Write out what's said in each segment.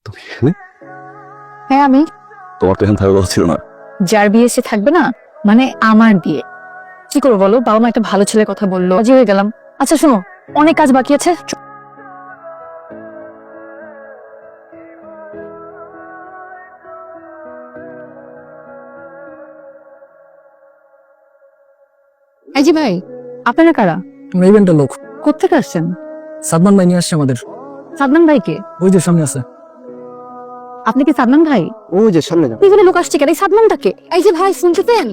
তুমি এখানে? হ্যাঁ আমি। তোমার তো এখানে থাকার কথা ছিল না। যার বিয়ে সে থাকবে না, মানে আমার বিয়ে। কি করবো বলো, বাবা মা একটা ভালো ছেলের কথা বললো, রাজি হয়ে গেলাম। আচ্ছা শোনো, অনেক কাজ বাকি আছে। এই জি ভাই, আপনারা কারা? ইভেন্টের লোক কোত্থেকে আসছেন? সাদমান ভাই নিয়ে আসছে আমাদের। সাদমান ভাইকে? ওই যে সামনে আছে। আপনি কি সাদমান ভাই? ওই যে সামনে যাও। এখানে লোক আসছে কেন? এই সাদমানটাকে। এই যে ভাই, শুনতেছেন?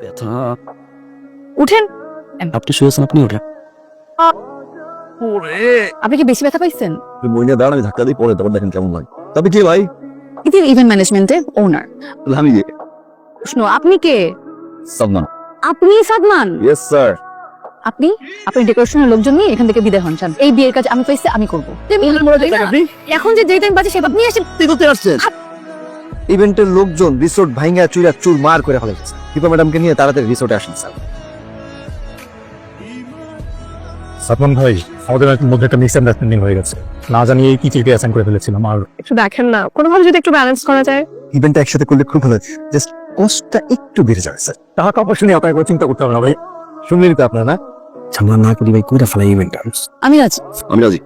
ব্যথা। উঠেন। আপনি শুয়েছেন, আপনি ওঠেন। আপনি কি বেশি ব্যথা পাইছেন? মইনা দাঁড়ান, আমি ধাক্কা দিই, পরে তারপর দেখেন কেমন লাগে। তবে কে ভাই? এটা ইভেন্ট ম্যানেজমেন্টের ওনার। আমি শুনো, আপনি কে? সাদমান। আপনি সাদমান? Yes sir. আপনি ডেকোরেশনের লোকজন নিয়ে এখান থেকে বিদায় হন। চান এই বিয়ের কাজ আমি পাইছি, আমি করবো। এখন যে টাইম বাজে সেটা নিয়ে আসেন। কি করতে আসছেন? ইভেন্টের লোকজন রিসোর্ট ভাঙা চুরা চুর মার করে ফেলেছে। দীপা ম্যাডামকে নিয়ে তাড়াতাড়ি রিসোর্টে আসেন স্যার। সাদমান ভাই, আমাদের মধ্যে একটা মিসআন্ডারস্ট্যান্ডিং হয়ে গেছে। না জানি এই কি চিঠি অ্যাসাইন করে ফেলেছিলাম। আর একটু দেখেন না, কোনোভাবে যদি একটু ব্যালেন্স করা যায়। ইভেন্টটা একসাথে করলে খুব ভালো, জাস্ট কষ্টটা একটু বেড়ে যাবে স্যার। টাকা পয়সা নিয়ে আপনাকে চিন্তা করতে হবে না ভাই। শুনলেন তো আপনারা, ঝামেলা না করি ভাই, কইরা ফেলাই ইভেন্টটা। আমি রাজি। আমি রাজি।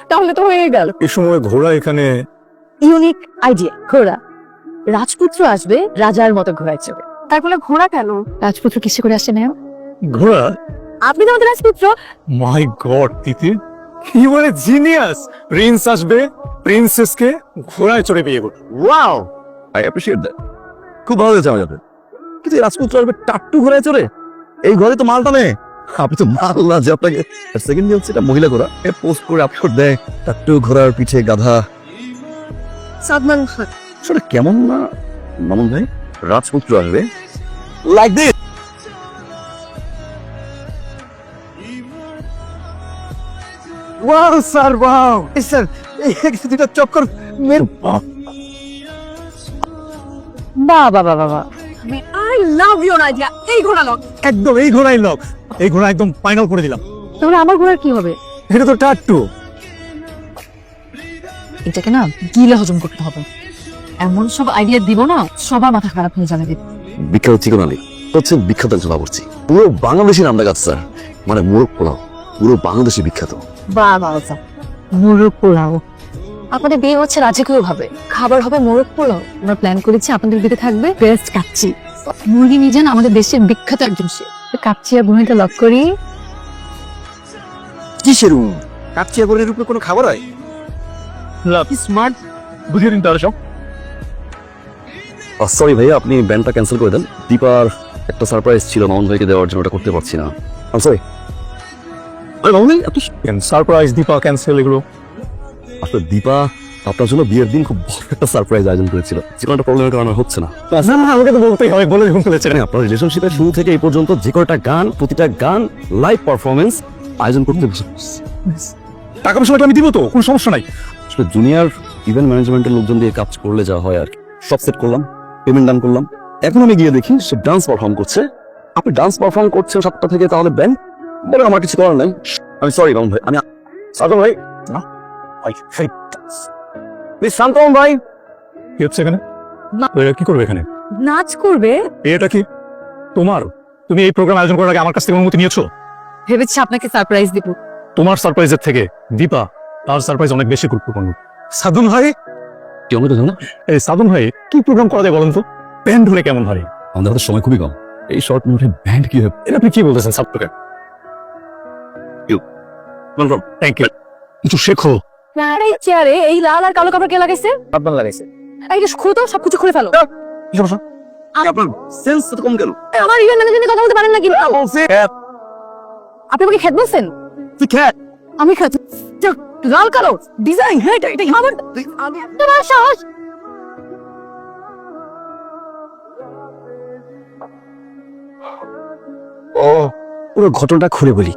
তাহলে তো হয়ে গেল। এই সময় ঘোড়া এখানে ইউনিক আইডিয়া। ঘোড়া, রাজপুত্র আসবে রাজার মতো ঘোড়ায় চড়ে। তারপরে ঘোড়া কেন? রাজপুত্র কিসে করে আসছে না? ঘোড়া? আপনি তো আমাদের রাজপুত্র। মাই গড তিতির, কি বলে জিনিয়াস! প্রিন্স আসবে, প্রিন্সেসকে ঘোড়ায় চড়ে বিয়ে করবে। Wow, I appreciate that. খুব ভালো হয়েছে আমার যাতে। কিন্তু এই রাজপুত্র আসবে টাট্টু ঘোড়ায় চড়ে? এই ঘরে তো মালটা নেই। আপনি তো মাল না যে আপনাকে। সেকেন্ড নিয়ে হচ্ছে এটা মহিলা ঘোড়া, পোস্ট করে আপলোড দেয় টাট্টু ঘোড়ার পিঠে গাধা। সাদমান আসলে কেমন না মামুন ভাই, রাজপুত্র আসবে like this. Wow sir, wow sir, এই দুটো চক্কর মের। বাহ বাহ বাহ বাহ। I love your idea. এই ঘোড়া লোক। একদম এই ঘোড়াই লক, এই ঘোড়া একদম ফাইনাল করে দিলাম। তাহলে আমার ঘোড়ার কি হবে? এটা তো টাট্টু। এটাকে না গিলে হজম করতে হবে। এমন সব আইডিয়া দিব না, সবার মাথা খারাপ হয়ে যাবে। বিখ্যাত চিকন আলী হচ্ছে বিখ্যাত একজন বাবুর্চি, পুরো বাংলাদেশি নামটা গাছ স্যার, মানে মোরগ পোলাও পুরো বাংলাদেশে বিখ্যাত। বাহ বাহ বাহ। মোরগ পোলাও। আপনাদের বিয়ে হচ্ছে রাজকীয় ভাবে, খাবার হবে মোরগ পোলাও। আমরা প্ল্যান করেছি আপনাদের বিয়েতে থাকবে বেস্ট কাচ্চি। মুরগি মিজান আমাদের দেশের বিখ্যাত একজন সে। কাচ্চি আর ভুঁড়িটা লক করি। কিসের কাচ্চিয়া গরের উপরে কোনো খাবার হয়? স্মার্ট, বুঝিয়ে দিন তার সব। সরি ভাইয়া, আপনি ব্যান্ডটা ক্যান্সেল করে দেন। দীপার একটা সারপ্রাইজ ছিল মামুন ভাইকে দেওয়ার জন্য, ওটা করতে পারছি না। সরি। আরে মামুন ভাই, আপনি সারপ্রাইজ, দীপা ক্যান্সেল, এগুলো আসলে দীপা আপনার জন্য বিয়ের দিন খুব বড় একটা সারপ্রাইজ আয়োজন করেছিল, যে কোনো একটা প্রবলেমের কারণে হচ্ছে না। না না, আমাকে তো বলতেই হবে, বলে যখন ফেলেছেন। মানে আপনার রিলেশনশিপের শুরু থেকে এই পর্যন্ত যে কয়টা গান, প্রতিটা গান লাইভ পারফরমেন্স আয়োজন করতে টাকা পয়সা আমি দিব তো, কোনো সমস্যা নাই। আসলে জুনিয়র ইভেন্ট ম্যানেজমেন্টের লোকজন দিয়ে কাজ করলে যা হয় আর কি। সব সেট করলাম, পেমেন্ট ডান করলাম। এখন আমি গিয়ে দেখি সে ডান্স পারফর্ম করছে। আপনি ডান্স পারফর্ম করছেন 7টা থেকে, তাহলে ব্যান্ড বলে আমার কিছু করার নাই। আমি সরি মামুন ভাই, আমি সাদম ভাই প্লিজ শান্ত হন ভাই। কি হচ্ছে এখানে? কি করবে এখানে? নাচ করবে। এটা কি তোমার? তুমি এই প্রোগ্রাম আয়োজন করার আগে আমার কাছ থেকে অনুমতি নিয়েছো? ভেবেছি আপনাকে সারপ্রাইজ দিব। তোমার সারপ্রাইজের থেকে দীপা তার সারপ্রাইজ অনেক বেশি গুরুত্বপূর্ণ। সাধন ভাই, কি আমাকে জানো? এই সাধন ভাই কি প্রোগ্রাম করা যায় বলেন তো? ব্যান্ড হলে কেমন হয়? আমাদের হাতে সময় খুবই কম, এই শর্ট মিনিটে ব্যান্ড কি হবে? এটা আপনি কি বলতেছেন ছাত্রকে? Thank you. কিছু শেখো। এই চেয়ারে এই লাল আর কালো কাপড় কে লাগাইছে? আপনার লাগাইছে। এই যে খুলো তো, সবকিছু খুলে ফেলো। কি সমস্যা? আপনার সেন্স তো কম গেল। আমার ইভেন্ট ম্যানেজার কথা বলতে পারেন না কিন্তু। আপনি আমাকে খেত বলছেন? তুই খ্যাত। আমি খেত। লাল কালো ডিজাইন, হ্যাঁ এটা আমার। আমি তোমার সাহস। ও, পুরো ঘটনাটা খুলে বলি।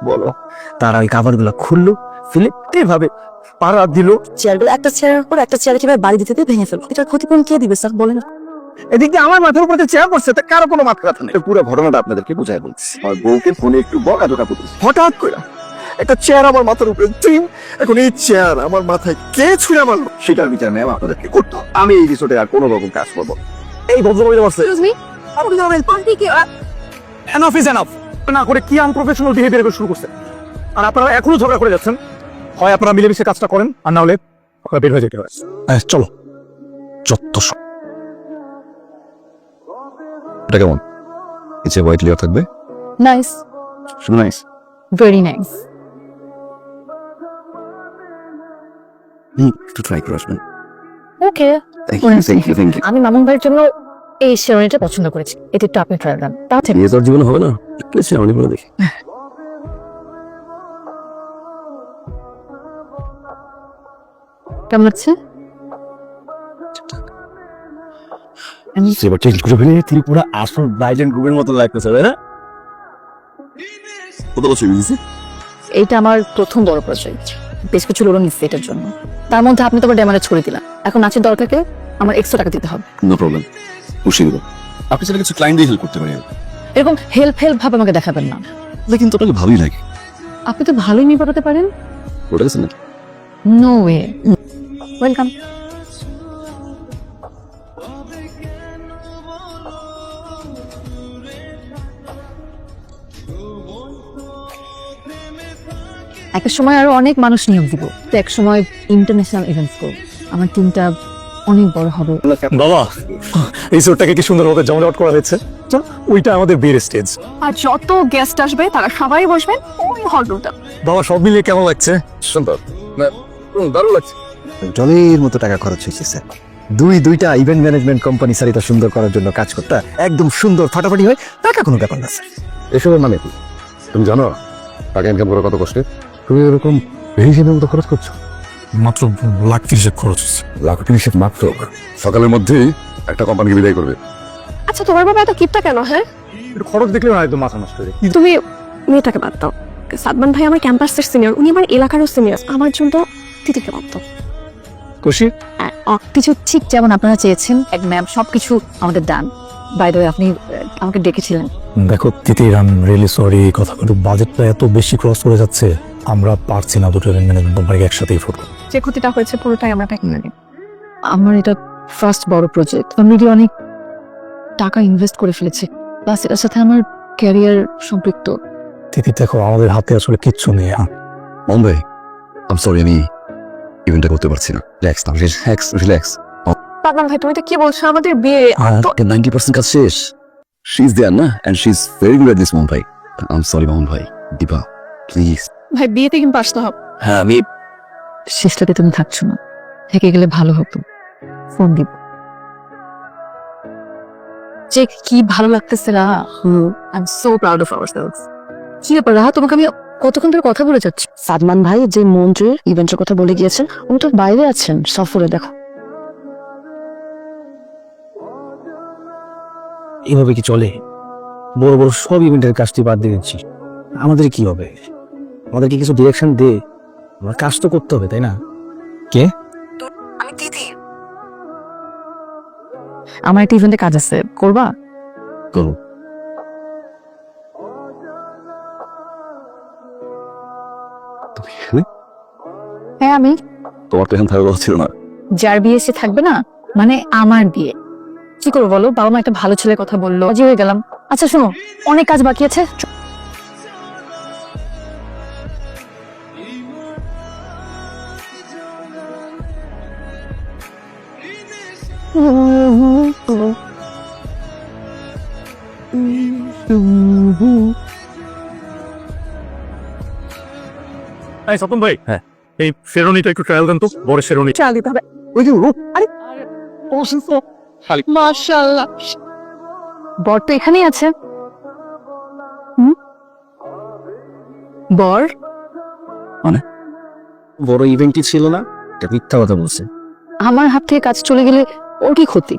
বলো। তারা ওই কাভার গুলো খুললো, ফিলিপতে ভাবে পাড়া দিল। চেয়ারগুলো একটা চেয়ারের উপর একটা চেয়ারে কিভাবে বাড়ি দিতে ভেঙে ফেলো, এটার ক্ষতিপূরণ কে দিবে স্যার বলেন? এদিক দিয়ে আমার মাথার উপরে চেয়ার পড়ছে, তা কারো কোনো মাথা ব্যথা নেই। পুরো ঘটনাটা আপনাদেরকে বুঝাই বলছি। আমার বউকে ফোনে একটু বকাঝকা করতেছি। হঠাৎ করে একটা চেয়ার আমার মাথার উপরে টিম, এখন এই চেয়ার আমার মাথায় কে ছুঁড়ে মারলো? সেটার বিচার ম্যাম আপনাদেরকে করতে হবে। আমি এই রিসোর্টে আর কোনো রকম কাজ করবো না। এই ভদ্রমহিলা বলছে এক্সকিউজ মি আপনি আমাদের party K enough is enough না করে কি আনপ্রফেশনাল বিহেভিয়ার শুরু করছে, আর আপনারা এখনো ঝগড়া করে যাচ্ছেন। হয় আপনারা মিলেমিশে কাজটা করেন, আর না হলে আপনারা বের হয়ে যেতে হয়। চলো। যত সব এটা কেমন? নিচে হোয়াইট লেয়ার থাকবে, নাইস, শুধু নাইস। Very nice. একটু ট্রাই করে আসবেন। ওকে, থ্যাংক ইউ। আমি মামুন ভাইয়ের জন্য এই শেরওয়ানিটা পছন্দ করেছি, এটা একটু আপনি ট্রাই করেন। তা ঠিক বিয়ে তো আর জীবনে হবে না, প্লিজ আমি বলে দেখি। কেমন লাগছে? এবার চেঞ্জ করে ফেলে ত্রিপুরা আসল ব্রাইডেন গ্রুপের মতো লাগতেছে, তাই না? কত বছর হয়েছে? এইটা আমার প্রথম বড় প্রজেক্ট, বেশ কিছু লোন নিচ্ছে এটার জন্য। তার মধ্যে আপনি তো আমার ড্যামারেজ করে দিলাম, এখন নাচের দরকারকে আমার এক্সট্রা টাকা দিতে হবে। নো প্রবলেম, খুশি দেবো। আপনি সেটা কিছু ক্লায়েন্ট দিয়ে হেল্প করতে পারেন, এরকম হেল্প ভাবে আমাকে দেখাবেন না। কিন্তু ওটাকে ভালোই লাগে। আপনি তো ভালোই নিয়ে পাঠাতে পারেন। ওটা গেছে না? No way. ওয়েলকাম। একটা সময় আরো অনেক মানুষ নিয়োগ দিব, তো এক সময় ইন্টারন্যাশনাল ইভেন্টস করব। আমার টিমটা অনেক বড় হবে। বাবা, এই শোটাকে কি সুন্দরভাবে জমজমাট করা হয়েছে। চল, ওইটা আমাদের বিয়ের স্টেজ। আর যত গেস্ট আসবে তারা সবাই বসবেন ওই হলরুমটা। বাবা, সব মিলিয়ে কেমন লাগছে? সুন্দর, দারুণ লাগছে। জলের মতো টাকা খরচ হয়েছে স্যার। দুইটা ইভেন্ট ম্যানেজমেন্ট কোম্পানি স্যার এটা সুন্দর করার জন্য কাজ করতে একদম সুন্দর ফাটাফাটি হয়, টাকা কোনো ব্যাপার না স্যার। এসবের মানে কি তুমি জানো? টাকা ইনকাম করা কত কষ্টের। তুমি এরকম ভেরিসেনের মতো খরচ করছো। মাত্র লাখ 30 খরচ হচ্ছে। লাখ 30 মাত্র সকালের মধ্যেই একটা কোম্পানিকে বিদায় করবে। আচ্ছা তোমার বাবা এত কিপটা কেন? হ্যাঁ একটু খরচ দেখলে না একদম মাথা নষ্ট হয়ে যায়। তুমি মেয়েটাকে বাদ দাও। সাদমান ভাই আমার ক্যাম্পাসের সিনিয়র, উনি আমার এলাকারও সিনিয়র। আমার জন্য দিদিকে বাদ দাও। খুশি? কিছু ঠিক যেমন আপনারা চেয়েছেন, এক ম্যাম সবকিছু আমাদের ডান। বাই দ্য ওয়ে, আপনি আমাকে ডেকেছিলেন। দেখো তিতির, আই এম রিয়েলি সরি, কথাগুলো বাজেটটা এত বেশি ক্রস করে যাচ্ছে, আমরা পারছি না দুটো ইভেন্ট ম্যানেজমেন্ট কোম্পানিকে একসাথে এফোর্ট করতে। যে ক্ষতিটা হয়েছে পুরোটাই আমরা প্যাকিং করি। আমার এটা ফার্স্ট বড় প্রজেক্ট, আমি অনেক টাকা ইনভেস্ট করে ফেলেছি, প্লাস এটার সাথে আমার ক্যারিয়ার সম্পৃক্ত। তিতির দেখো, আমাদের হাতে আসলে কিচ্ছু নেই। মন ভাই, আই এম সরি, আমি ইভেন্টটা করতে পারছি না। রিল্যাক্স নাও, রিল্যাক্স। সাদমান ভাই তুমি তো কি বলছো? আমাদের বিয়ে 90% কাজ শেষ। শি ইজ দেয়ার না, and she is very good at this. মন ভাই, আই এম সরি মন ভাই। দীপা প্লিজ। ভাই বিয়েতে কিন্তু আসতে হবে। হ্যাঁ, আমি শেষটাতে তুমি থাকছো না, থেকে গেলে ভালো হতো। ফোন দিব। যে কি ভালো লাগতেছে রা। I am so proud of ourselves. কি ব্যাপার রাহা, তোমাকে আমি কতক্ষণ ধরে কথা বলে যাচ্ছি। সাদমান ভাই যে মন্ত্রীর ইভেন্টের কথা বলে গিয়েছেন, উনি তো বাইরে আছেন সফরে। দেখো এভাবে কি চলে? বড় বড় সব ইভেন্টের কাজটি বাদ দিয়ে দিচ্ছি, আমাদের কি হবে? আমাদেরকে কিছু ডিরেকশন দে, আমরা কাজ তো করতে হবে, তাই না? কে? আমি দিদি। আমার একটা ইভেন্টে কাজ আছে, করবা? করো। তুমি হ্যাঁ আমি। তোমার তো এখন থাকার কথা ছিল না। যার বিয়ে সে থাকবে না, মানে আমার বিয়ে। কি করবো বলো, বাবা মা একটা ভালো ছেলের কথা বললো, রাজি হয়ে গেলাম। আচ্ছা শোনো, অনেক কাজ বাকি আছে। এই সতন ভাই, হ্যাঁ এই শেরওয়ানিটা একটু ট্রায়াল দেন তো, বড় শেরওয়ানি। চাল দিতে হবে। ওই যে মাশাআল্লাহ। বর তো এখানেই আছে। বর বড় ইভেন্টই ছিল না, এটা মিথ্যা কথা বলছে। আমার হাত থেকে কাজ চলে গেলে ওর কি ক্ষতি?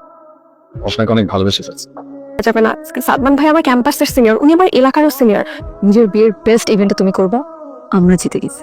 আপনাকে অনেক ভালোবেসে ফেলছে। যাবে না, সাদমান ভাই আমার ক্যাম্পাসের সিনিয়র, উনি আমার এলাকারও সিনিয়র। নিজের বিয়ের বেস্ট ইভেন্টটা তুমি করবা, আমরা জিতে গেছি।